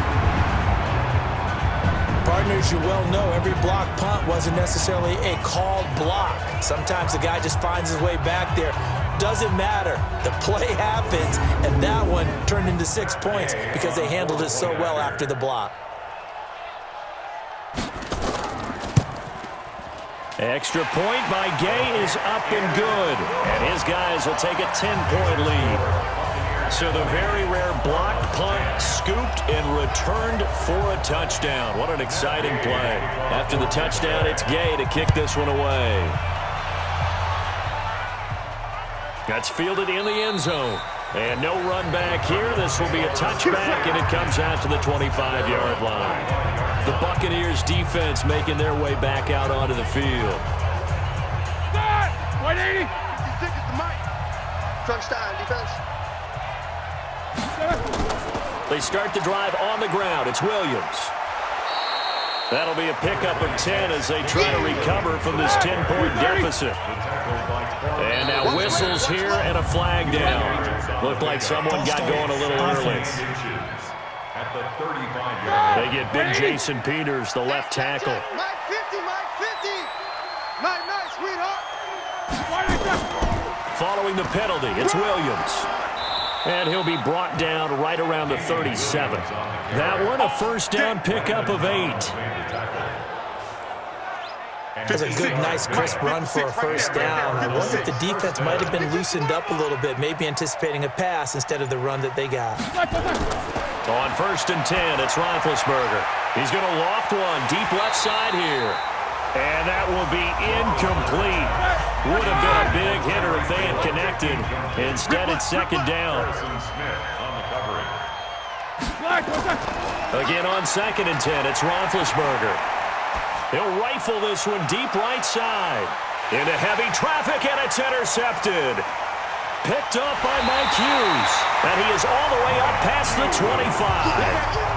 Partners, you well know every block punt wasn't necessarily a called block. Sometimes the guy just finds his way back there. Doesn't matter. The play happens, and that one turned into 6 points because they handled it so well after the block. Extra point by Gay is up and good. And his guys will take a 10-point lead. So the very rare blocked punt scooped and returned for a touchdown. What an exciting play. After the touchdown, it's Gay to kick this one away. That's fielded in the end zone. And no run back here. This will be a touchback, and it comes out to the 25-yard line. The Buccaneers defense making their way back out onto the field. 180. 56 is the mic. Crunch time, defense. They start the drive on the ground. It's Williams. That'll be a pickup of 10 as they try to recover from this 10-point deficit. And now whistles here and a flag down. Looked like someone got going a little early. They get big Jason Peters, the left tackle. Mike 50, Mike 50. Mike, nice, sweetheart. Following the penalty, it's Williams. And he'll be brought down right around the 37. That one, a first down pickup of 8. It was a good, nice, crisp run for a first down. I wonder if the defense might have been loosened up a little bit, maybe anticipating a pass instead of the run that they got. On 1st and 10, it's Roethlisberger. He's going to loft one deep left side here. And that will be incomplete. Would have been a big hitter if they had connected. Instead, it's 2nd down. Again on 2nd and 10, it's Roethlisberger. He'll rifle this one deep right side. Into heavy traffic, and it's intercepted. Picked up by Mike Hughes. And he is all the way up past the 25.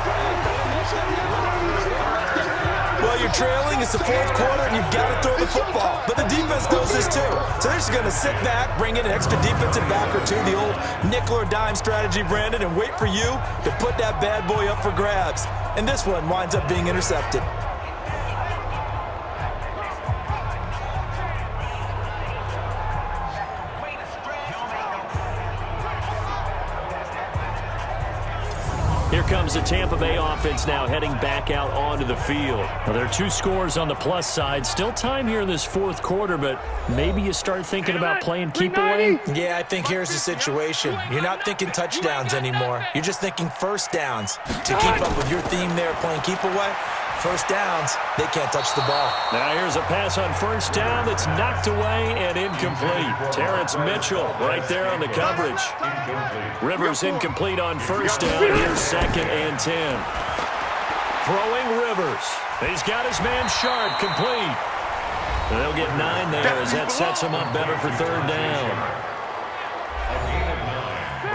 Well, you're trailing. It's the 4th quarter, and you've got to throw the football. But the defense knows this, too. So they're just going to sit back, bring in an extra defensive back or two, the old nickel or dime strategy, Brandon, and wait for you to put that bad boy up for grabs. And this one winds up being intercepted. Here comes the Tampa Bay offense now heading back out onto the field. Well, there are 2 scores on the plus side. Still time here in this 4th quarter, but maybe you start thinking about playing keep away. Yeah, I think here's the situation. You're not thinking touchdowns anymore. You're just thinking first downs. To keep up with your theme there, playing keep away, first downs, they can't touch the ball. Now here's a pass on 1st down that's knocked away and incomplete. Terrence Mitchell right there on the coverage. Rivers incomplete on 1st down. Here's 2nd and 10. Throwing Rivers. He's got his man Sharp complete. And they'll get 9 there as that sets him up better for 3rd down.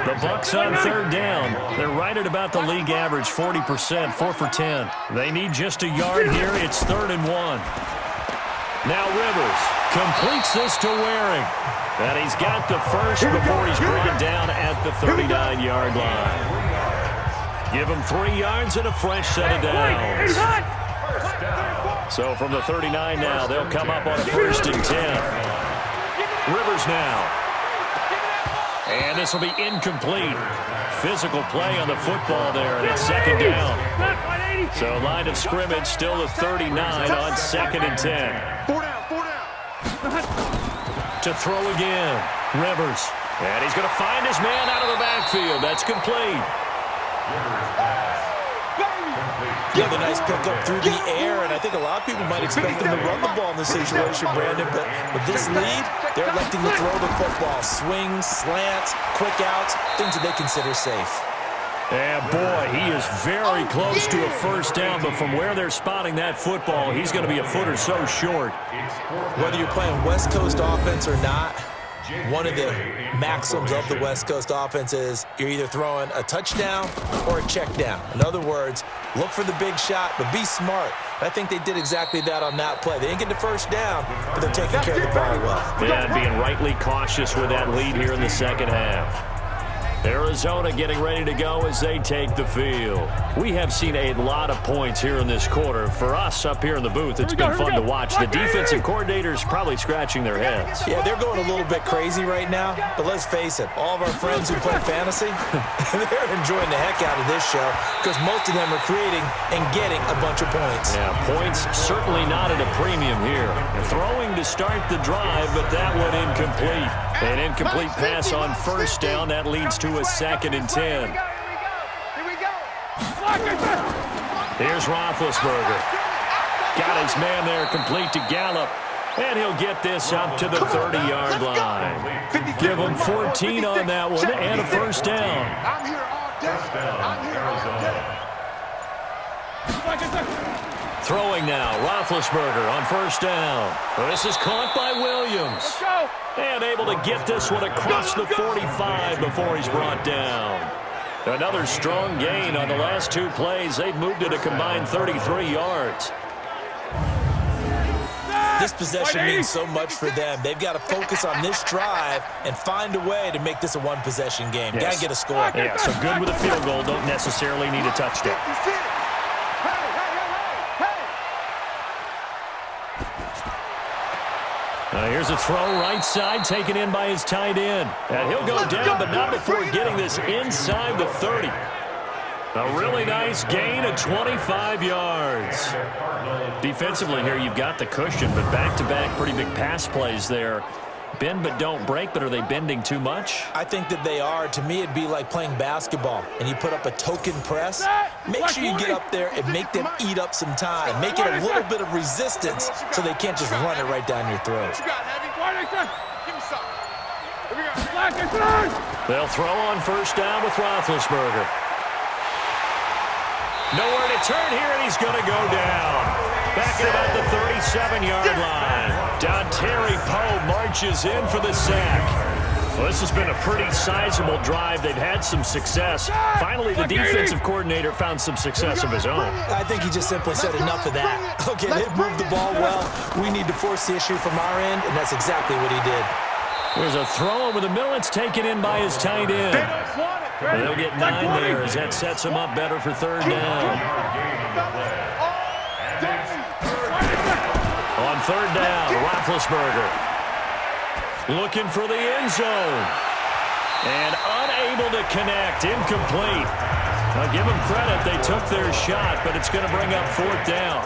The Bucs on 3rd down. They're right at about the league average, 40%, 4 for 10. They need just a yard here. It's 3rd and 1. Now Rivers completes this to Waring. And he's got the first before he's brought down at the 39-yard line. Give him 3 yards and a fresh set of downs. So from the 39 now, they'll come up on a 1st and 10. Rivers now. And this will be incomplete. Physical play on the football there, and it's 2nd down. So line of scrimmage still the 39 on 2nd and 10. 4 down. To throw again, Rivers. And he's going to find his man out of the backfield. That's complete. Yeah, the nice pickup through the air, and I think a lot of people might expect them to run the ball in this situation, Brandon, but with this lead, they're electing to throw the football. Swings, slants, quick outs, things that they consider safe. And boy, he is very close to a first down, but from where they're spotting that football, he's going to be a foot or so short. Whether you're playing West Coast offense or not, one of the maxims of the West Coast offense is you're either throwing a touchdown or a check down. In other words, look for the big shot, but be smart. I think they did exactly that on that play. They didn't get the first down, but they're taking care of the ball well. Yeah, and being rightly cautious with that lead here in the 2nd half. Arizona getting ready to go as they take the field. We have seen a lot of points here in this quarter. For us up here in the booth, it's been fun to watch. The defensive coordinators probably scratching their heads. Yeah, they're going a little bit crazy right now, but let's face it, all of our friends who play fantasy, they're enjoying the heck out of this show because most of them are creating and getting a bunch of points. Yeah, points certainly not at a premium here. Throwing to start the drive, but that one incomplete. An incomplete pass on 1st down. That leads to a 2nd and 10. Here we go. Here's Roethlisberger. Got his man there complete to Gallup. And he'll get this up to the 30-yard line. Give him 14 on that one and a first down. I'm here all day. I'm here all day. Throwing now, Roethlisberger on 1st down. This is caught by Williams. And able to get this one across the 45 before he's brought down. Another strong gain on the last 2 plays. They've moved it a combined 33 yards. This possession means so much for them. They've got to focus on this drive and find a way to make this a one-possession game. Yes. Got to get a score. Yeah, so good with a field goal. Don't necessarily need a touchdown. Here's a throw right side, taken in by his tight end. And he'll go down, but not before getting this inside the 30. A really nice gain of 25 yards. Defensively here, you've got the cushion, but back-to-back pretty big pass plays there. Bend but don't break, but are they bending too much? I think that they are. To me, it'd be like playing basketball, and you put up a token press. Make sure you get up there and make them eat up some time. Make it a little bit of resistance so they can't just run it right down your throat. They'll throw on first down with Roethlisberger. Nowhere to turn here, and he's going to go down. Back at about the 37-yard line. Terry Poe marches in for the sack. Well, this has been a pretty sizable drive. They've had some success. Finally, the defensive coordinator found some success of his own. I think he just simply said enough of that. Okay, they've moved the ball well. We need to force the issue from our end, and that's exactly what he did. There's a throw over the middle. It's taken in by his tight end. And they'll get 9 there as that sets him up better for third down. On third down, Roethlisberger looking for the end zone. And unable to connect, incomplete. Now give them credit, they took their shot, but it's going to bring up fourth down.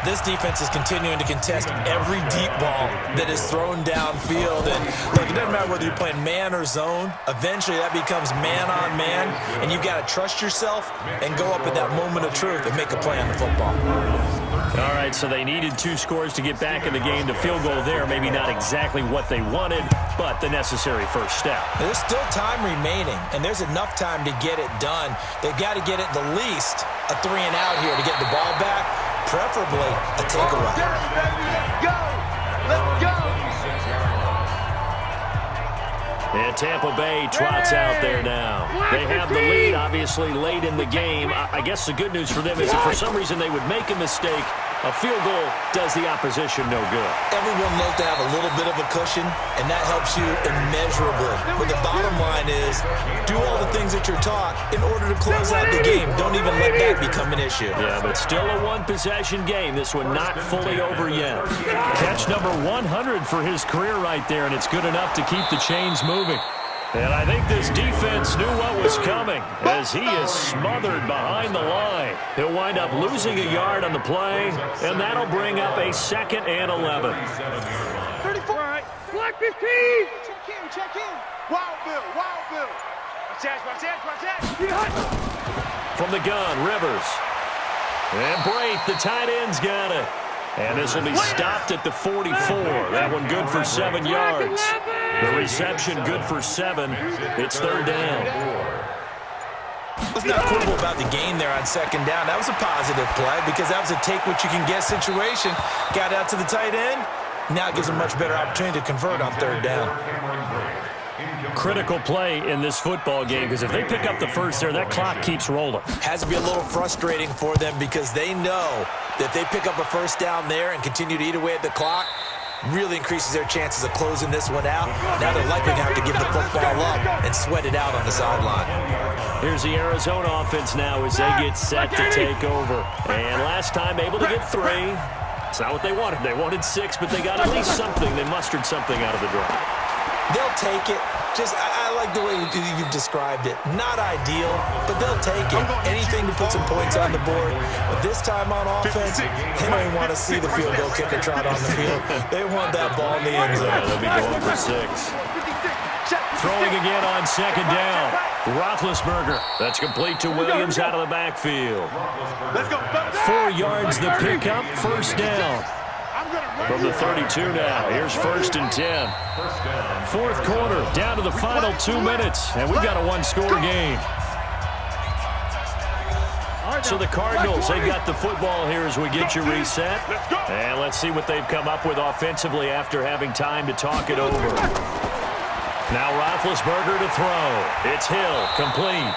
This defense is continuing to contest every deep ball that is thrown downfield. And look, it doesn't matter whether you're playing man or zone. Eventually, that becomes man on man, and you've got to trust yourself and go up at that moment of truth and make a play on the football. All right, so they needed 2 scores to get back in the game. The field goal there, maybe not exactly what they wanted, but the necessary first step. There's still time remaining, and there's enough time to get it done. They've got to get at the least a 3-and-out here to get the ball back, preferably a takeaway. Let's go! Let's go! And Tampa Bay trots out there now. They have the lead, obviously, late in the game. I guess the good news for them is if for some reason they would make a mistake, a field goal does the opposition no good. Everyone loves to have a little bit of a cushion, and that helps you immeasurably. But the bottom line is, do all the things that you're taught in order to close out the game. Don't even let that become an issue. Yeah, but still a one-possession game. This one not fully over yet. Catch number 100 for his career right there, and it's good enough to keep the chains moving. And I think this defense knew what was coming as he is smothered behind the line. He'll wind up losing a yard on the play, and that'll bring up a 2nd and 11. 34. Right. Black 15. Check in. Wild Bill. Watch that. From the gun, Rivers. And Brate, the tight end's got it. And this will be stopped at the 44. That one good for 7 yards. The reception good for 7. It's third down. Let's not quibble about the gain there on 2nd down. That was a positive play because that was a take-what-you-can-get situation. Got out to the tight end. Now it gives them much better opportunity to convert on 3rd down. Critical play in this football game because if they pick up the first there, that clock keeps rolling. Has to be a little frustrating for them because they know that if they pick up a first down there and continue to eat away at the clock, really increases their chances of closing this one out. Now they're likely going to have to give the football up and sweat it out on the sideline. Here's the Arizona offense now as they get set to take over. And last time able to get 3. It's not what they wanted. They wanted 6, but they got at least something. They mustered something out of the drive. They'll take it. I like the way you've described it. Not ideal, but they'll take it. Anything to put some points on the board. But this time on offense, they don't even want to see the field goal kicker trot on the field. They want that ball in the end zone. Yeah, they'll be going for 6. Throwing again on 2nd down. Roethlisberger. That's complete to Williams out of the backfield. 4 yards the pickup. First down. From the 32 now. Here's 1st and 10. 4th quarter, down to the final 2 minutes, and we've got a 1-score game. So the Cardinals, they've got the football here as we get you reset. And let's see what they've come up with offensively after having time to talk it over. Now Roethlisberger to throw. It's Hill, complete.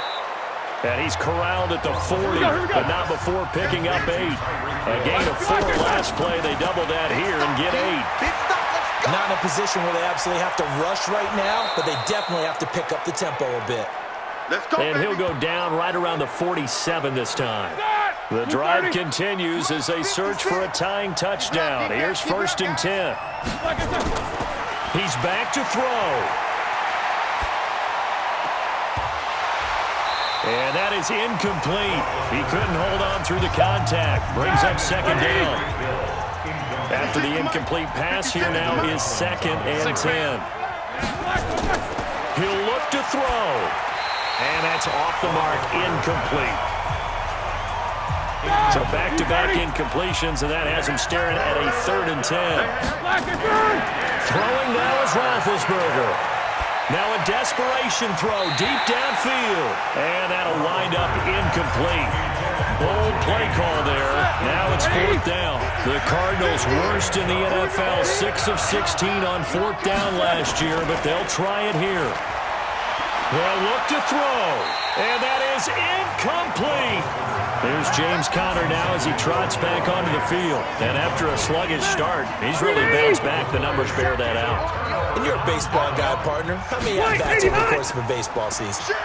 And he's corralled at the 40, but not before picking up 8. A gain of 4 last play. They double that here and get 8. Not in a position where they absolutely have to rush right now, but they definitely have to pick up the tempo a bit. And he'll go down right around the 47 this time. The drive continues as they search for a tying touchdown. Here's 1st and 10. He's back to throw. And that is incomplete. He couldn't hold on through the contact. Brings up 2nd down. After the incomplete pass, here now is 2nd and 10. He'll look to throw. And that's off the mark, incomplete. So back-to-back incompletions, and that has him staring at a 3rd and 10. Throwing now is Roethlisberger. Now a desperation throw deep downfield. And that'll wind up incomplete. Bold play call there. Now it's 4th down. The Cardinals worst in the NFL, 6 of 16 on 4th down last year, but they'll try it here. They'll look to throw, and that is incomplete. There's James Conner now as he trots back onto the field. And after a sluggish start, he's really bounced back. The numbers bear that out. And you're a baseball guy, partner. How many at-bats over the course of a baseball season?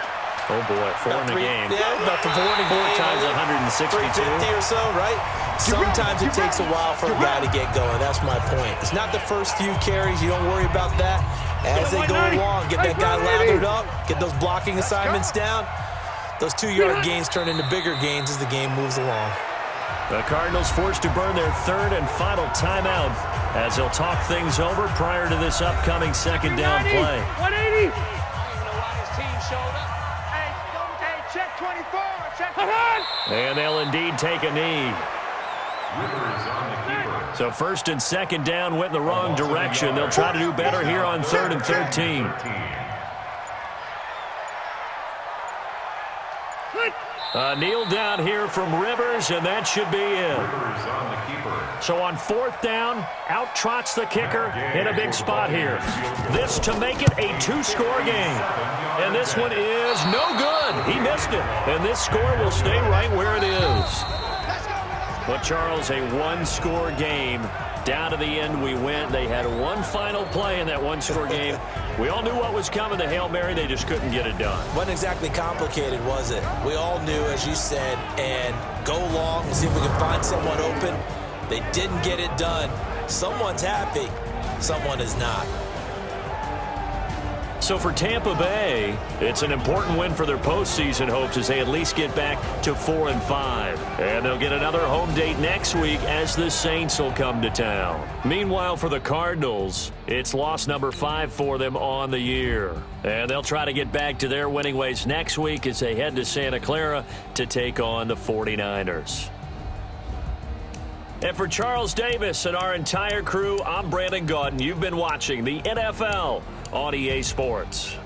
Oh, boy, 4 in a game. Yeah, about 4 in a game. 4 times 162. 350 or so, right? Sometimes it takes a while for a guy to get going. That's my point. It's not the first few carries. You don't worry about that. As they go along, get that guy lathered up, get those blocking assignments down. Those 2-yard gains turn into bigger gains as the game moves along. The Cardinals forced to burn their 3rd and final timeout as they'll talk things over prior to this upcoming 2nd down play. 180. Check 24. Check. And they'll indeed take a knee. So 1st and 2nd down went in the wrong direction. They'll try to do better here on 3rd and 13. Kneel down here from Rivers, and that should be it. So on 4th down, out trots the kicker in a big spot here. This to make it a 2-score game. And this one is no good. He missed it. And this score will stay right where it is. But, Charles, a 1-score game. Down to the end we went. They had one final play in that 1-score game. We all knew what was coming. The Hail Mary, they just couldn't get it done. Wasn't exactly complicated, was it? We all knew, as you said, and go long and see if we can find someone open. They didn't get it done. Someone's happy. Someone is not. So for Tampa Bay, it's an important win for their postseason hopes as they at least get back to 4-5. And they'll get another home date next week as the Saints will come to town. Meanwhile, for the Cardinals, it's loss number 5 for them on the year. And they'll try to get back to their winning ways next week as they head to Santa Clara to take on the 49ers. And for Charles Davis and our entire crew, I'm Brandon Gaudin. You've been watching the NFL on EA Sports.